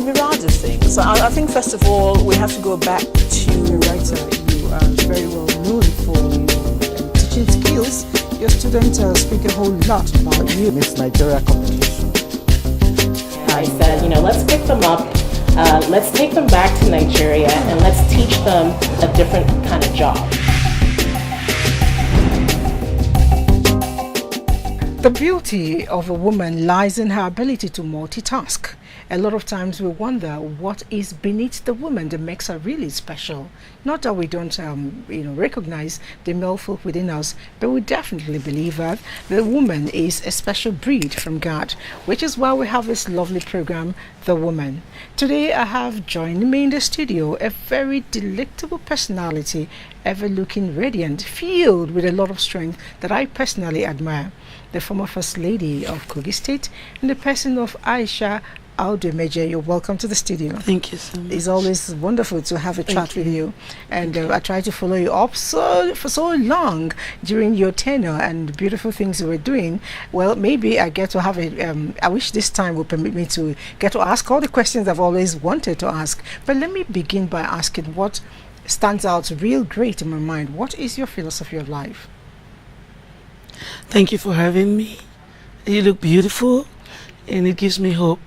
a myriad of things. So I think first of all we have to go back to writer. You are very well known for your teaching skills. Your students speak a whole lot about you. Miss Nigeria competition. I said, let's pick them up, let's take them back to Nigeria, and let's teach them a different kind of job. The beauty of a woman lies in her ability to multitask. A lot of times we wonder what is beneath the woman that makes her really special. Not that we don't, recognize the male folk within us, but we definitely believe that the woman is a special breed from God, which is why we have this lovely program, The Woman. Today I have joined me in the studio a very delectable personality, ever looking radiant, filled with a lot of strength that I personally admire. The former First Lady of Kogi State, in the person of Aisha, Audu Major. You're welcome to the studio. Thank you so much. It's always wonderful to have a chat with you. And I try to follow you up for so long during your tenure and beautiful things you were doing. Well, maybe I get to have I wish this time will permit me to get to ask all the questions I've always wanted to ask. But let me begin by asking what stands out real great in my mind. What is your philosophy of life? Thank you for having me. You look beautiful and it gives me hope.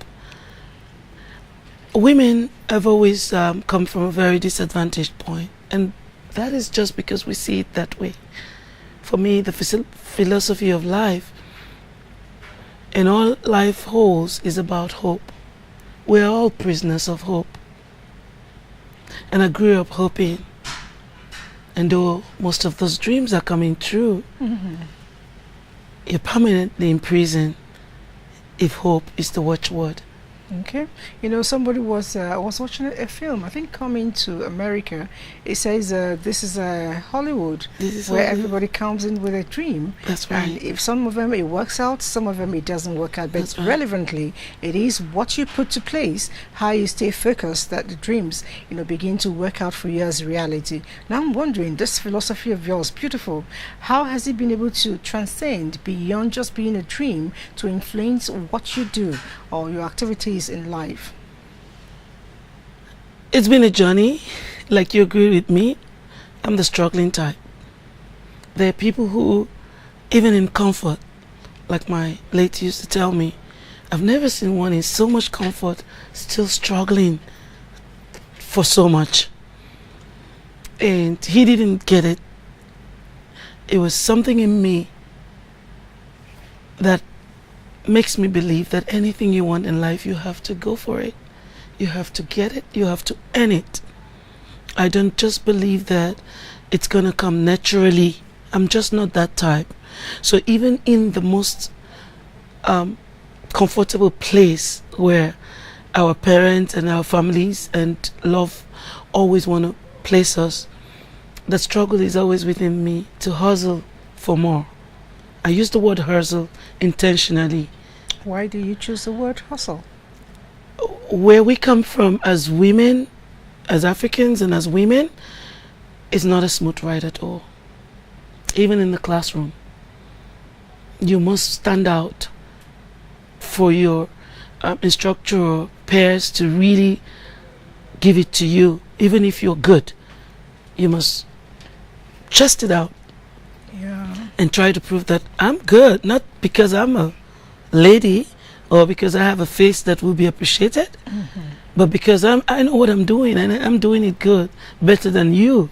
Women have always come from a very disadvantaged point, and that is just because we see it that way. For me, the philosophy of life and all life holds is about hope. We're all prisoners of hope. And I grew up hoping, and though most of those dreams are coming true, you're permanently in prison if hope is the watchword. Okay, somebody was watching a film, I think, Coming to America. It says this is Hollywood, where everybody comes in with a dream. That's right. And if some of them it works out, some of them it doesn't work out. But That's right. Relevantly, it is what you put to place, how you stay focused, that the dreams, begin to work out for you as reality. Now I'm wondering, this philosophy of yours, beautiful. How has it been able to transcend beyond just being a dream to influence what you do or your activities in life? It's been a journey. Like, you agree with me, I'm the struggling type. There are people who, even in comfort, like my late used to tell me, I've never seen one in so much comfort still struggling for so much. And he didn't get it. It was something in me that makes me believe that anything you want in life, you have to go for it. You have to get it. You have to earn it. I don't just believe that it's going to come naturally. I'm just not that type. So even in the most comfortable place where our parents and our families and love always want to place us, the struggle is always within me to hustle for more. I use the word hustle intentionally. Why do you choose the word hustle? Where we come from as women, as Africans and as women, is not a smooth ride at all. Even in the classroom, you must stand out for your instructor or peers to really give it to you. Even if you're good, you must chest it out. And try to prove that I'm good, not because I'm a lady or because I have a face that will be appreciated, but because I know what I'm doing and I'm doing it good, better than you.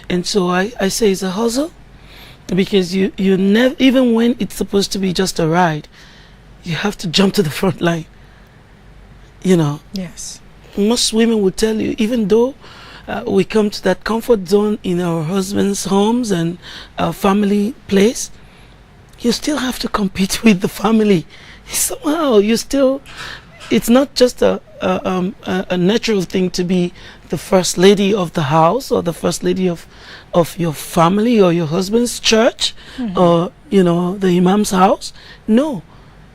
And so I say it's a hustle, because you never, even when it's supposed to be just a ride, you have to jump to the front line. Yes. Most women will tell you, even though we come to that comfort zone in our husbands' homes and our family place, you still have to compete with the family. Somehow, it's not just a natural thing to be the first lady of the house or the first lady of your family or your husband's church or, the imam's house. No,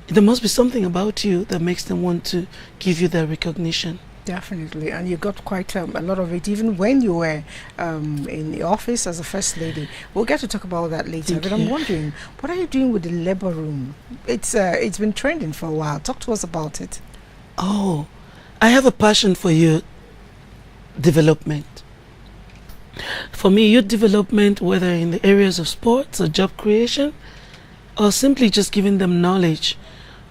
there must be something about you that makes them want to give you that recognition. Definitely, and you got quite a lot of it even when you were in the office as a first lady. We'll get to talk about that later. But I'm wondering, what are you doing with the labor room? It's been trending for a while. Talk to us about it. Oh, I have a passion for youth development. For me, youth development, whether in the areas of sports or job creation, or simply just giving them knowledge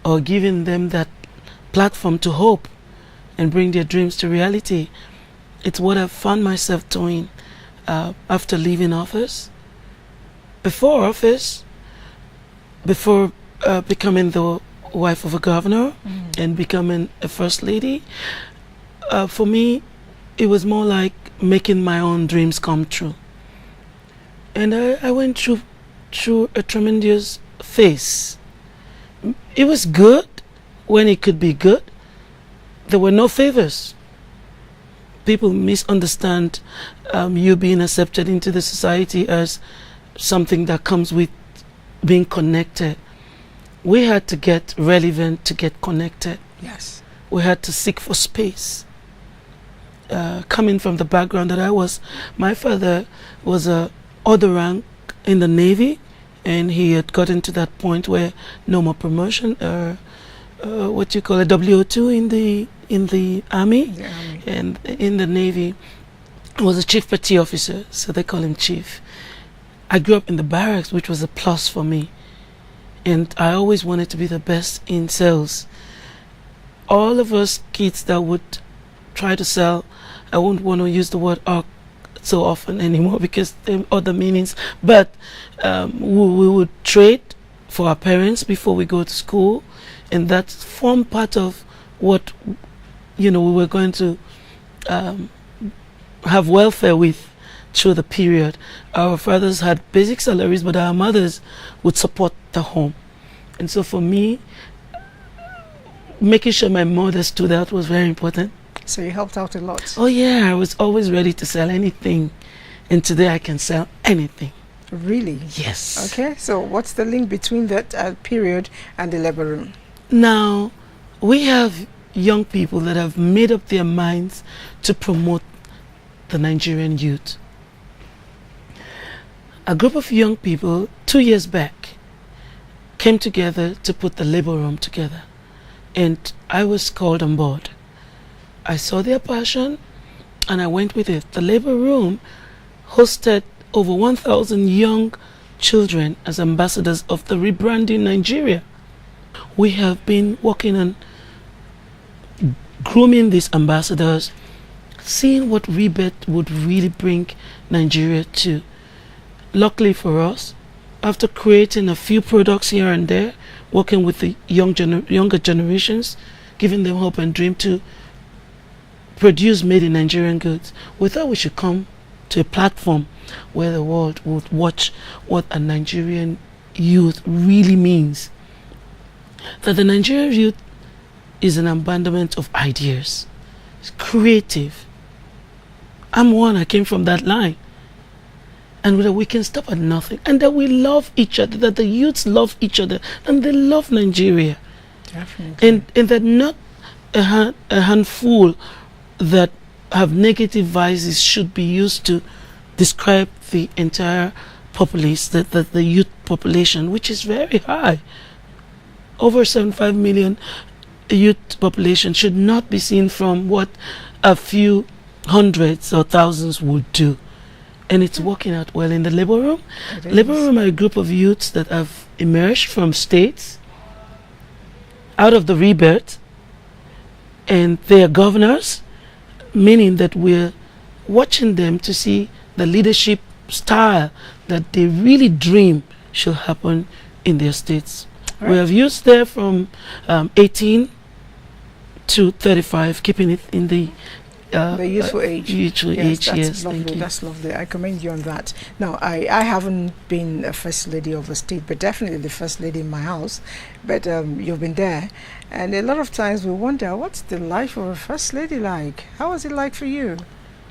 or giving them that platform to hope and bring their dreams to reality, it's what I've found myself doing after leaving office. Before office, before becoming the wife of a governor and becoming a first lady, for me, it was more like making my own dreams come true. And I went through a tremendous phase. It was good when it could be good. There were no favors. People misunderstand you being accepted into the society as something that comes with being connected. We had to get relevant to get connected. Yes. We had to seek for space. Coming from the background that I was, my father was a other rank in the Navy, and he had gotten to that point where no more promotion, what you call a WO2 in the army, and in the Navy, he was a chief petty officer, so they call him chief. I grew up in the barracks, which was a plus for me, and I always wanted to be the best in sales. All of us kids that would try to sell, I won't want to use the word arc so often anymore because there are other meanings, but we would trade for our parents before we go to school, and that formed part of what we were going to have welfare with through the period. Our fathers had basic salaries, but our mothers would support the home. And so for me, making sure my mother stood out was very important. So you helped out a lot. Oh yeah, I was always ready to sell anything, and today I can sell anything. Really? Yes. Okay, so what's the link between that period and the labor room? Now, we have young people that have made up their minds to promote the Nigerian youth. A group of young people 2 years back came together to put the labor room together, and I was called on board. I saw their passion and I went with it. The labor room hosted over 1,000 young children as ambassadors of the rebranding Nigeria. We have been working on grooming these ambassadors, seeing what rebirth would really bring Nigeria to. Luckily for us, after creating a few products here and there, working with the younger generations, giving them hope and dream to produce made in Nigerian goods, we thought we should come to a platform where the world would watch what a Nigerian youth really means. That the Nigerian youth is an abandonment of ideas. It's creative. I'm one, I came from that line. And that we can stop at nothing. And that we love each other, that the youths love each other, and they love Nigeria. Definitely. And that not a handful that have negative vices should be used to describe the entire populace, the youth population, which is very high. Over 75 million youth population should not be seen from what a few hundreds or thousands would do. And it's working out well in the labor room. Labor room are a group of youths that have emerged from states out of the rebirth, and they are governors, meaning that we're watching them to see the leadership style that they really dream should happen in their states. Right. We have youths there from 18 to 35, keeping it in the youthful age. Youthful age, yes. Lovely. Thank you. That's lovely. I commend you on that. Now, I haven't been a first lady of a state, but definitely the first lady in my house. But you've been there, and a lot of times we wonder, what's the life of a first lady like? How was it like for you?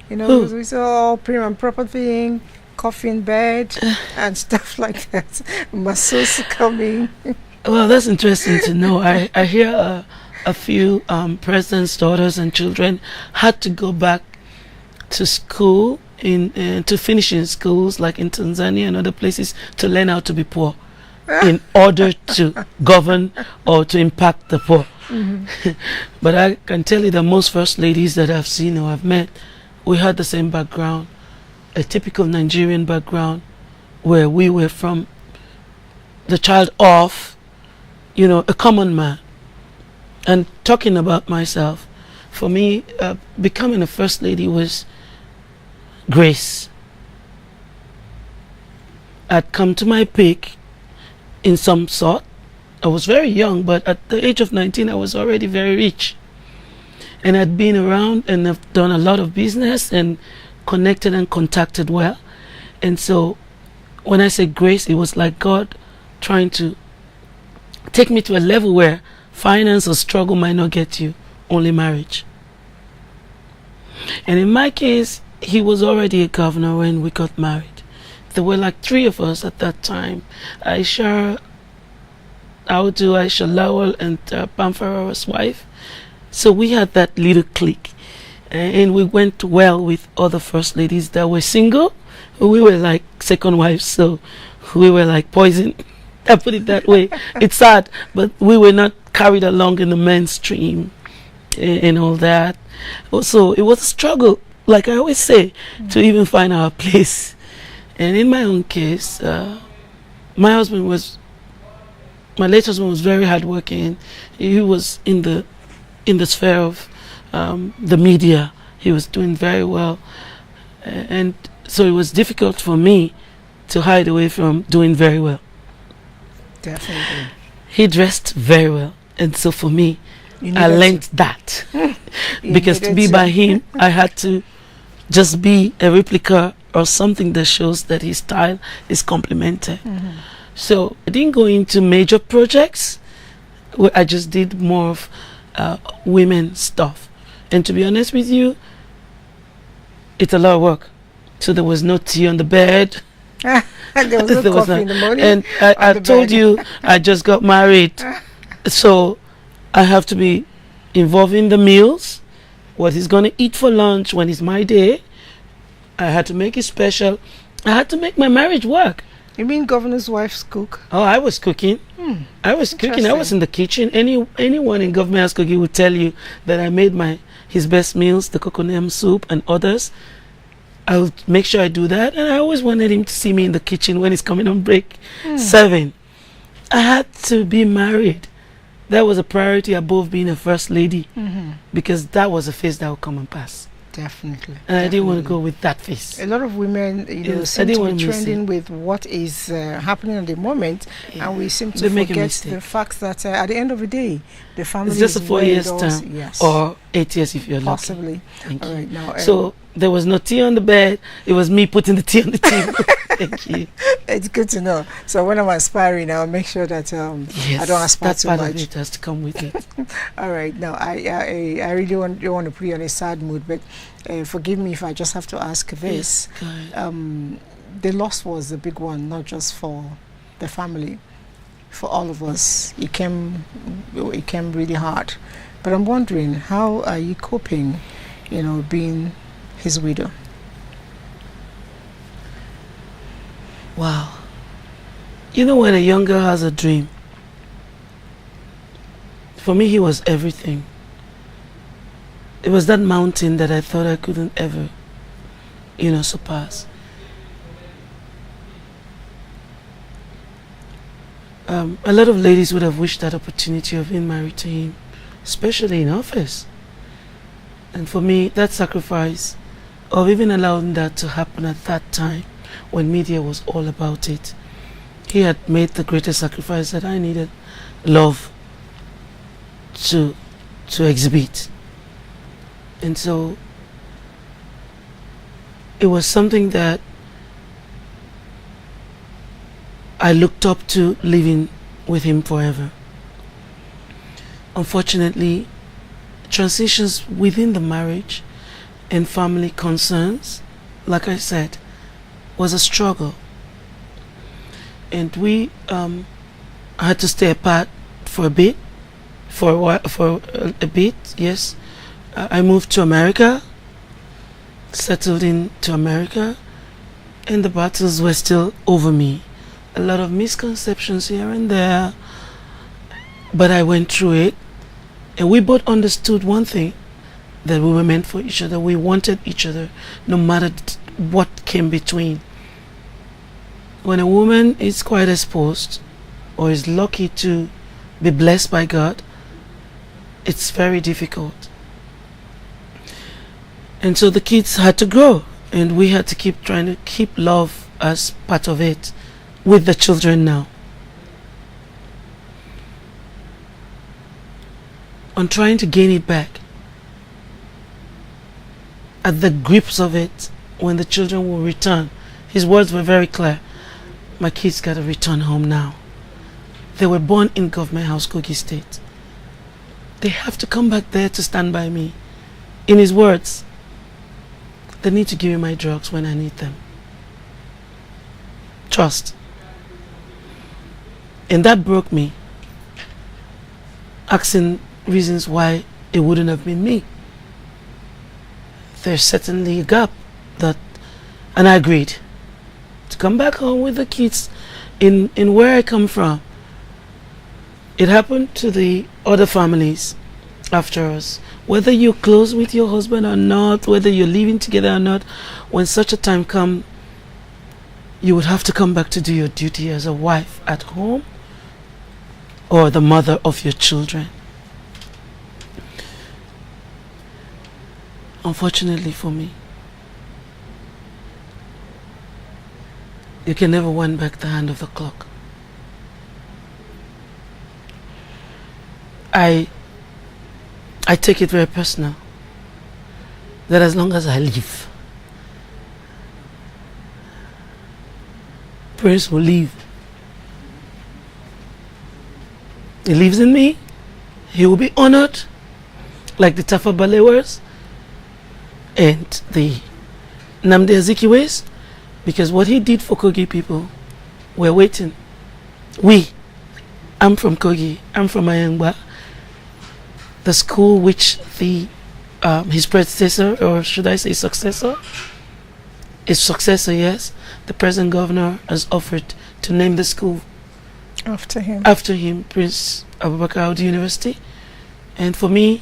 You know, we saw all prim and proper thing, coffee in bed, and stuff like that. Muscles coming. Well, that's interesting to know. I hear a few presidents' daughters and children had to go back to school to finish in schools like in Tanzania and other places to learn how to be poor in order to govern or to impact the poor. But I can tell you that most first ladies that I've seen or I've met, we had the same background, a typical Nigerian background, where we were from the child of, a common man. And talking about myself, for me, becoming a first lady was grace. I'd come to my peak in some sort. I was very young, but at the age of 19, I was already very rich. And I'd been around and I've done a lot of business and connected and contacted well. And so when I say grace, it was like God trying to take me to a level where finance or struggle might not get you, only marriage. And in my case, he was already a governor when we got married. There were like 3 of us at that time. Aisha, Audu, Aisha Lawal, and Pamfara's wife. So we had that little clique. And we went well with other first ladies that were single. We were like second wives, so we were like poison. I put it that way. It's sad, but we were not carried along in the mainstream and all that. Also, it was a struggle, like I always say, to even find our place. And in my own case, my late husband was very hardworking. He was in the sphere of the media. He was doing very well, and so it was difficult for me to hide away from doing very well. Definitely. He dressed very well, and so for me, I learned that because to be by him, I had to just be a replica or something that shows that his style is complemented. So I didn't go into major projects. I just did more of women stuff. And to be honest with you, it's a lot of work. So there was no tea on the bed. There was no coffee in the morning. And I told you, I just got married. So I have to be involved in the meals, what he's going to eat for lunch when it's my day. I had to make it special. I had to make my marriage work. You mean governor's wife's cook? Oh, I was cooking. I was cooking. I was in the kitchen. Anyone in government house cooking would tell you that I made his best meals, the coconut soup and others. I would make sure I do that, and I always wanted him to see me in the kitchen when he's coming on break, serving. I had to be married. That was a priority above being a first lady, because that was a phase that would come and pass. Definitely. And I didn't want to go with that face. A lot of women, seem to be trending with what is happening at the moment, and we seem to forget the fact that at the end of the day, the family is just a 4 years term, yes, or 8 years if you're possibly. Lucky. Thank All you. right, now, so there was no tea on the bed. It was me putting the tea on the table. Thank you. It's good to know. So when I'm aspiring, I'll make sure that I don't aspire too much. That part of it has to come with it. All right. Now, I really don't want to put you on a sad mood, but forgive me if I just have to ask this. Yes, the loss was a big one, not just for the family, for all of us. It came really hard. But I'm wondering, how are you coping, being his widow? Wow. When a young girl has a dream, for me he was everything. It was that mountain that I thought I couldn't ever, surpass. A lot of ladies would have wished that opportunity of being married to him, especially in office. And for me, that sacrifice of even allowing that to happen at that time, when media was all about it, he had made the greatest sacrifice that I needed love to exhibit. And so it was something that I looked up to, living with him forever. Unfortunately, transitions within the marriage and family concerns, like I said, was a struggle. And we had to stay apart for a bit, yes. I moved to America, settled into America, and the battles were still over me. A lot of misconceptions here and there, but I went through it. And we both understood one thing, that we were meant for each other. We wanted each other no matter what came between. When a woman is quite exposed or is lucky to be blessed by God, it's very difficult. And so the kids had to grow, and we had to keep trying to keep love as part of it with the children now. On trying to gain it back, at the grips of it, when the children will return, his words were very clear. My kids got to return home now. They were born in Government House, Kogi State. They have to come back there to stand by me. In his words, they need to give me my drugs when I need them. Trust. And that broke me, asking reasons why it wouldn't have been me. There's certainly a gap and I agreed to come back home with the kids in where I come from. It happened to the other families after us. Whether you're close with your husband or not, whether you're living together or not, when such a time comes, you would have to come back to do your duty as a wife at home or the mother of your children. Unfortunately for me, you can never wind back the hand of the clock. I take it very personal that as long as I live, Prince will live. He lives in me. He will be honored like the Tafa Balewers and the Nnamdi Azikiwes, because what he did for Kogi people, we're waiting. I'm from Kogi, I'm from Ayangba, the school which his predecessor, or should I say successor, yes, the present governor has offered to name the school After him, Prince Abubakar Audu University. And for me,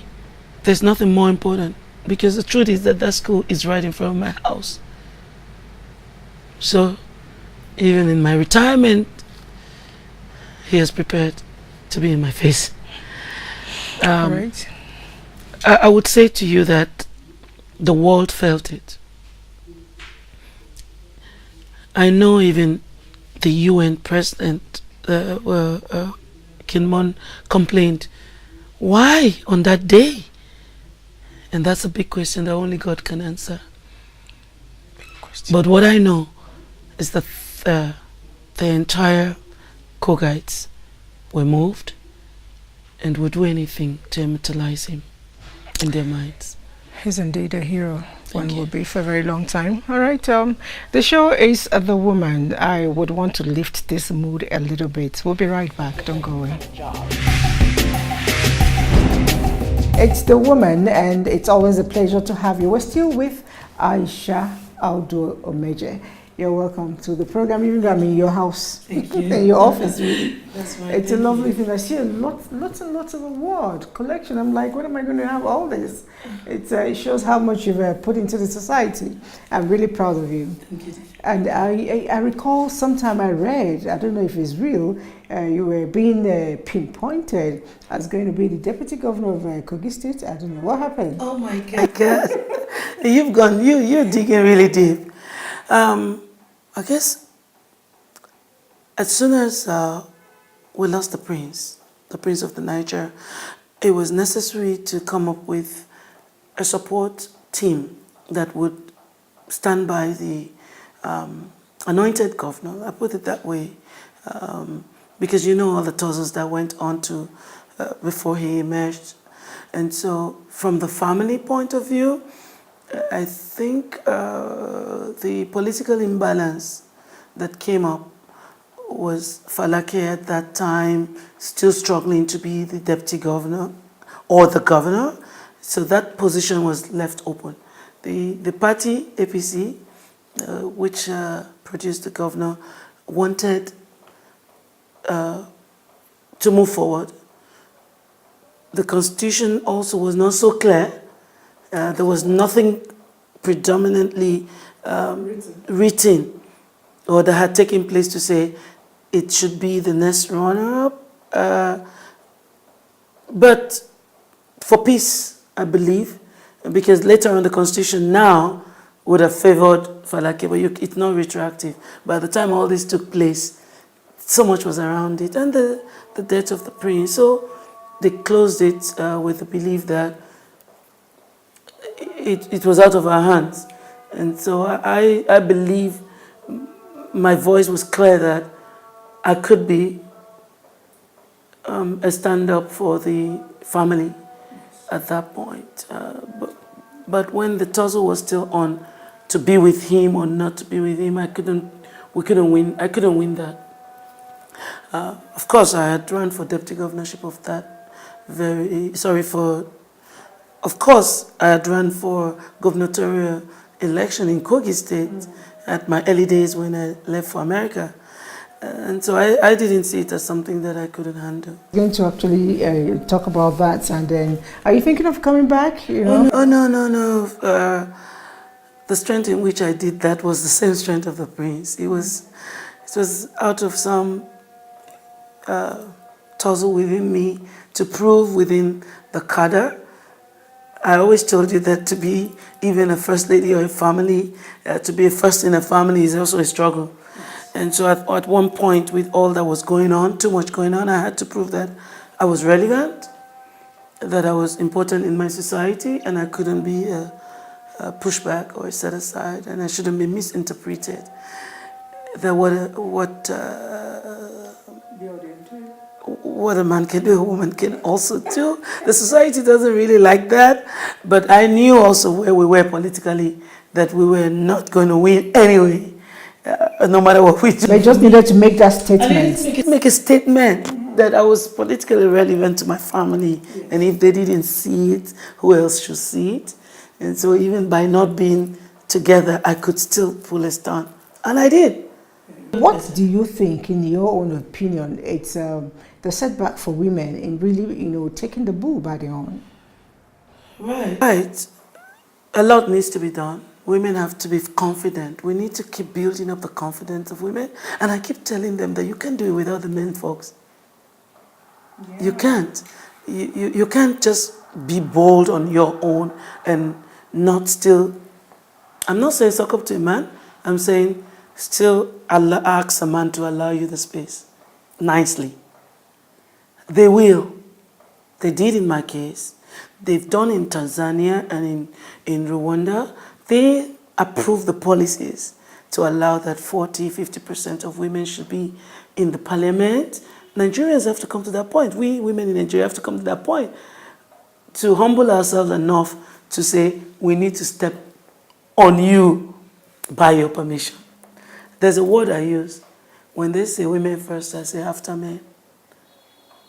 there's nothing more important, because the truth is that school is right in front of my house. So even in my retirement, he has prepared to be in my face. right? I would say to you that the world felt it. I know even the UN president, Kinmon, complained. Why on that day? And that's a big question that only God can answer. But what I know is that the entire Kogites were moved and would do anything to immortalize him in their minds. He's indeed a hero. One you. will be for a very long time. All right. The show is The Woman. I would want to lift this mood a little bit. We'll be right back. Don't go away. It's The Woman, and it's always a pleasure to have you. We're still with Aisha Audu Omeje. You're welcome to the program, even though I'm in your house. Thank you. In your office, really. That's right. It's a lovely thing. I see lots and lots of award collection. I'm like, when am I going to have all this? It shows how much you've put into the society. I'm really proud of you. Thank you. And I recall sometime I read, I don't know if it's real, you were being pinpointed as going to be the deputy governor of Kogi State. I don't know what happened. Oh my God. You're digging really deep. I guess as soon as we lost the prince of the Niger, it was necessary to come up with a support team that would stand by the anointed governor. I put it that way, because you know all the tussles that went on to before he emerged. And so from the family point of view, I think the political imbalance that came up was Falake at that time still struggling to be the deputy governor or the governor, so that position was left open. The party, APC, which produced the governor, wanted to move forward the constitution also was not so clear. There was nothing predominantly written or that had taken place to say it should be the next runner-up. But for peace, I believe, because later on the constitution now would have favored Falake, but it's not retroactive. By the time all this took place, so much was around it, and the death of the prince. So they closed it with the belief that it was out of our hands. And so I believe my voice was clear that I could be a stand-up for the family at that point. But when the tussle was still on, to be with him or not to be with him, we couldn't win. I couldn't win that. Of course, I had run for deputy governorship of that of course, I had run for gubernatorial election in Kogi State at my early days when I left for America. And so I didn't see it as something that I couldn't handle. Going to actually talk about that, and then are you thinking of coming back? You know? Oh, no. The strength in which I did that was the same strength of the prince. It was out of some tussle within me to prove within the cadre. I always told you that to be even a first lady or a family, to be a first in a family is also a struggle. And so at one point, with all that was going on, too much going on, I had to prove that I was relevant, that I was important in my society, and I couldn't be pushed back or set aside, and I shouldn't be misinterpreted. That what a man can do, a woman can also do. The society doesn't really like that, but I knew also where we were politically, that we were not going to win anyway. No matter what we do. They just needed to make that statement. Make a statement that I was politically relevant to my family. Yes. And if they didn't see it, who else should see it? And so even by not being together, I could still pull a stunt. And I did. What do you think, in your own opinion, it's the setback for women in really, taking the bull by the horn? Right. A lot needs to be done. Women have to be confident. We need to keep building up the confidence of women. And I keep telling them that you can't do it without the men folks. Yeah. You can't. You can't just be bold on your own and not still... I'm not saying suck up to a man. I'm saying still ask a man to allow you the space. Nicely. They will. They did in my case. They've done in Tanzania and in Rwanda. They approved the policies to allow that 40-50% of women should be in the parliament. Nigerians have to come to that point. We women in Nigeria have to come to that point to humble ourselves enough to say we need to step on you by your permission. There's a word I use. When they say women first, I say after men.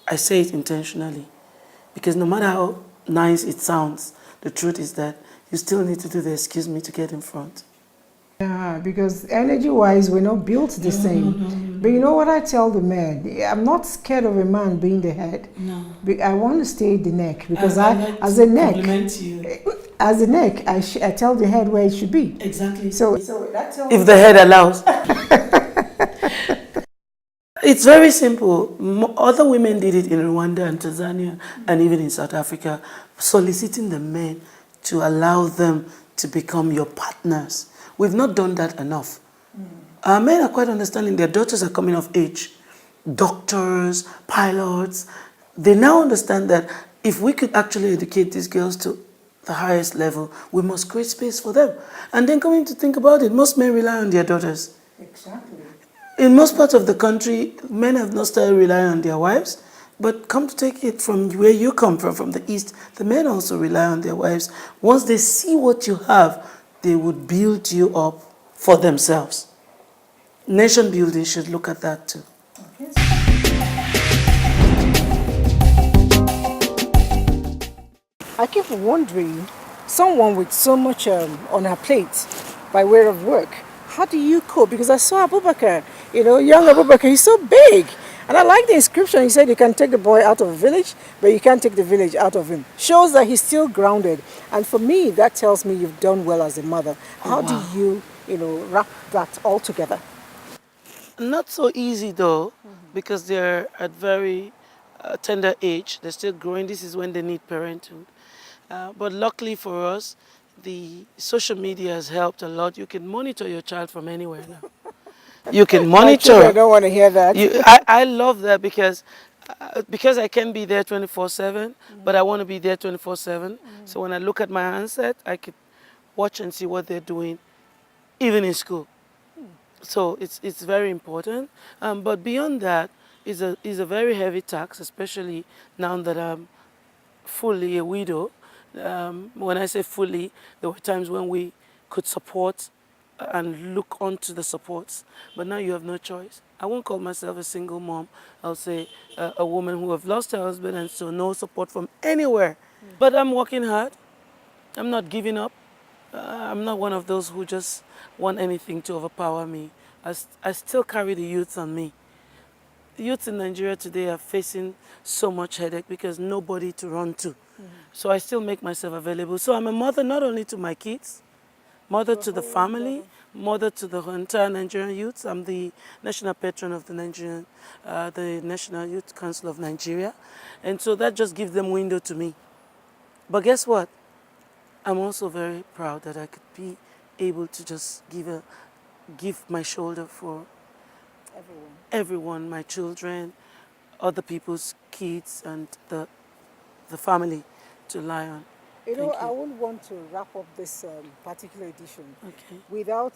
I say it intentionally because no matter how nice it sounds, the truth is that you still need to do the excuse me to get in front. Yeah, because energy-wise, we're not built the same. But you know what I tell the men? I'm not scared of a man being the head. No. I want to stay the neck because as a neck, I tell the head where it should be. Exactly. So that tells if the head allows. It's very simple. Other women did it in Rwanda and Tanzania and even in South Africa, soliciting the men to allow them to become your partners. We've not done that enough. Our men are quite understanding. Their daughters are coming of age. Doctors, pilots. They now understand that if we could actually educate these girls to the highest level, we must create space for them. And then coming to think about it, most men rely on their daughters. Exactly. In most parts of the country, men have not started relying on their wives. But come to take it from where you come from the East, the men also rely on their wives. Once they see what you have, they would build you up for themselves. Nation building should look at that too. Okay. I keep wondering, someone with so much on her plate by way of work, how do you cope? Because I saw Abubakar, young Abubakar, he's so big. And I like the inscription. He said you can take the boy out of a village, but you can't take the village out of him. Shows that he's still grounded. And for me, that tells me you've done well as a mother. How do you, wrap that all together? Not so easy though, because they're at very tender age. They're still growing. This is when they need parenthood. But luckily for us, the social media has helped a lot. You can monitor your child from anywhere now. You can monitor. I don't want to hear that. I love that because I can be there 24/7, but I want to be there 24/7. So when I look at my handset, I could watch and see what they're doing, even in school. So it's very important. But beyond that, is a very heavy tax, especially now that I'm fully a widow. When I say fully, there were times when we could support and look onto the supports, but now you have no choice. I won't call myself a single mom. I'll say a woman who have lost her husband and so no support from anywhere. But I'm working hard. I'm not giving up. I'm not one of those who just want anything to overpower me. I still carry the youth on me. The youth in Nigeria today are facing so much headache because nobody to run to. So I still make myself available. So I'm a mother not only to my kids, mother to the family, mother to the entire Nigerian youth. I'm the national patron of the National Youth Council of Nigeria. And so that just gives them window to me. But guess what? I'm also very proud that I could be able to just give my shoulder for everyone, my children, other people's kids, and the family to lie on. I wouldn't want to wrap up this particular edition without,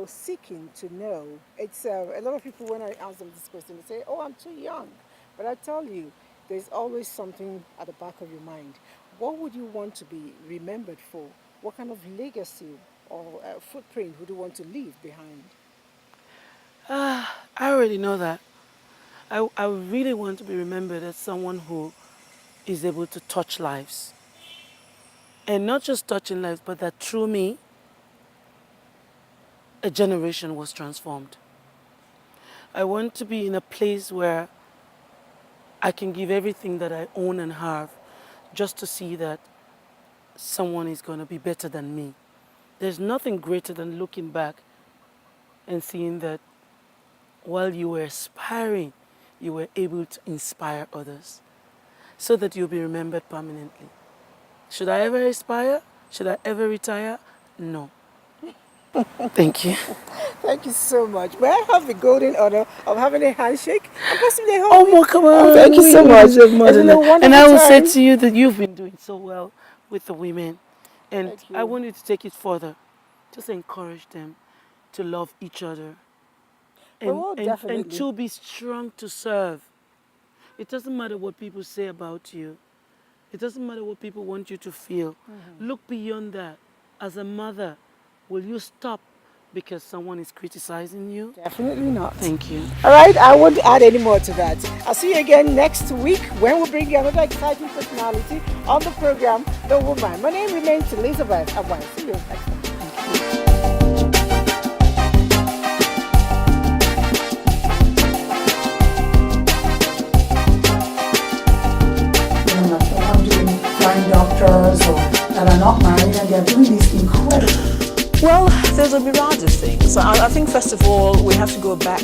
seeking to know. It's a lot of people, when I ask them this question, they say, "Oh, I'm too young." But I tell you, there's always something at the back of your mind. What would you want to be remembered for? What kind of legacy or footprint would you want to leave behind? I already know that. I really want to be remembered as someone who is able to touch lives. And not just touching lives, but that through me, a generation was transformed. I want to be in a place where I can give everything that I own and have just to see that someone is going to be better than me. There's nothing greater than looking back and seeing that while you were aspiring, you were able to inspire others so that you'll be remembered permanently. Should I ever aspire? Should I ever retire? No. Thank you. Thank you so much. May I have the golden honor of having a handshake? And possibly a hug? Oh, come on. Thank you so much. It's been a wonderful and I will say time. to you that you've been doing so well with the women. And I want you to take it further. Just encourage them to love each other. And to be strong to serve. It doesn't matter what people say about you. It doesn't matter what people want you to feel. Look beyond that. As a mother, will you stop because someone is criticizing you? Definitely not. Thank you. All right, I won't add any more to that. I'll see you again next week when we bring you another exciting personality on the program, The Woman. My name remains Elizabeth Abwai. See you next time. Doctors or that are not married and they're doing these incredible. Well, there's a myriad of things. I think first of all we have to go back